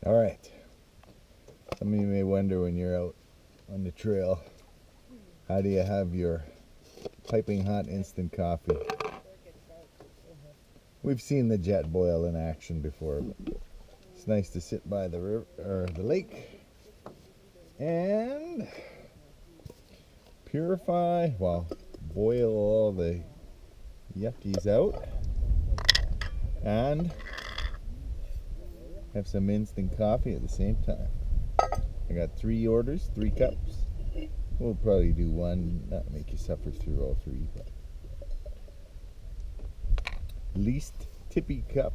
All right. Some of you may wonder when you're out on the trail, how do you have your piping hot instant coffee? We've seen the JetBoil in action before, but it's nice to sit by the river or the lake and purify, well, boil all the yuckies out and have some instant coffee at the same time. I got 3 orders, 3 cups. We'll probably do one, not make you suffer through all 3, but least tippy cup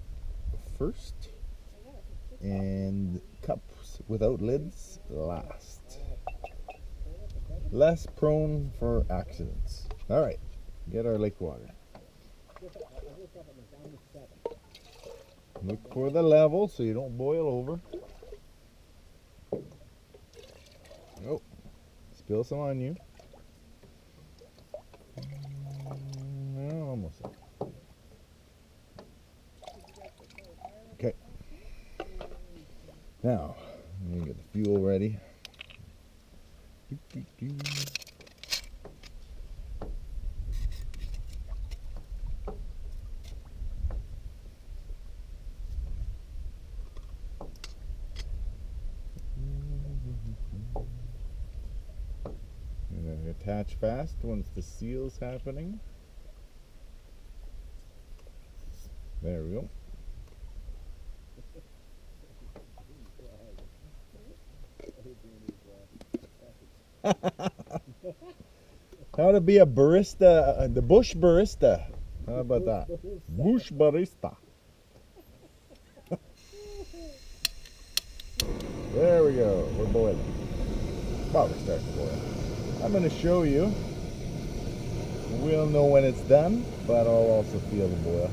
first, and cups without lids last. Less prone for accidents. All right, get our lake water. Look for the level so you don't boil over. Oh, spill some on you. No, almost there. Okay. Now, I'm going to get the fuel ready. Attach fast once the seal's happening. There we go. How to be a barista, the bush barista. How about that? Bush barista. There we go. We're boiling. Well, we're starting to boil. I'm going to show you. We'll know when it's done, but I'll also feel the boil.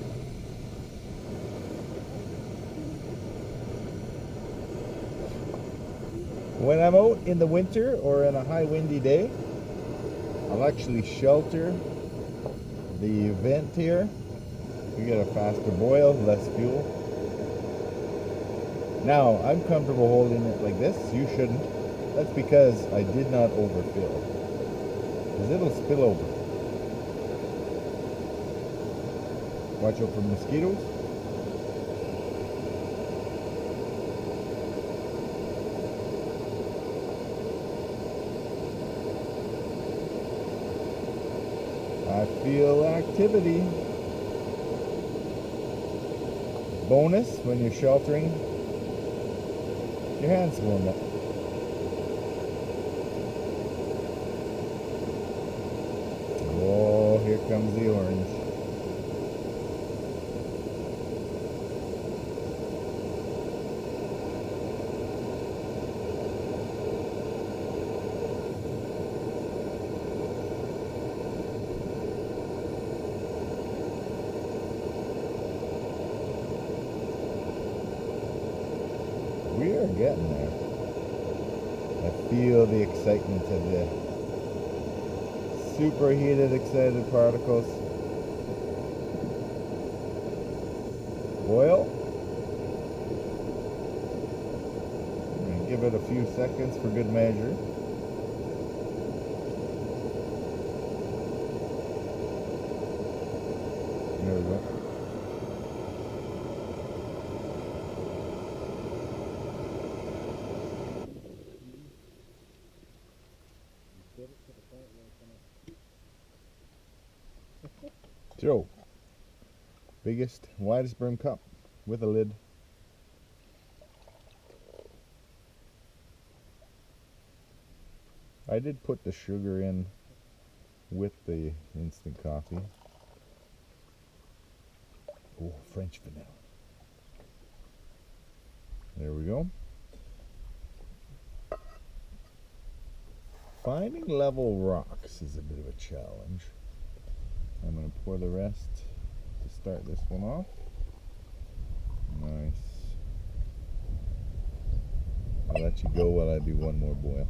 When I'm out in the winter or in a high windy day, I'll actually shelter the vent here. You get a faster boil, less fuel. Now, I'm comfortable holding it like this. You shouldn't. That's because I did not overfill. Because it'll spill over. Watch out for mosquitoes. I feel activity. Bonus when you're sheltering, your hands warm up. Oh, here comes the orange. We are getting there. I feel the excitement of the superheated, excited particles. Boil. And give it a few seconds for good measure. There we go. So, biggest, widest brim cup with a lid. I did put the sugar in with the instant coffee. Oh, French vanilla. There we go. Finding level rocks is a bit of a challenge. I'm going to pour the rest to start this one off. Nice. I'll let you go while I do one more boil.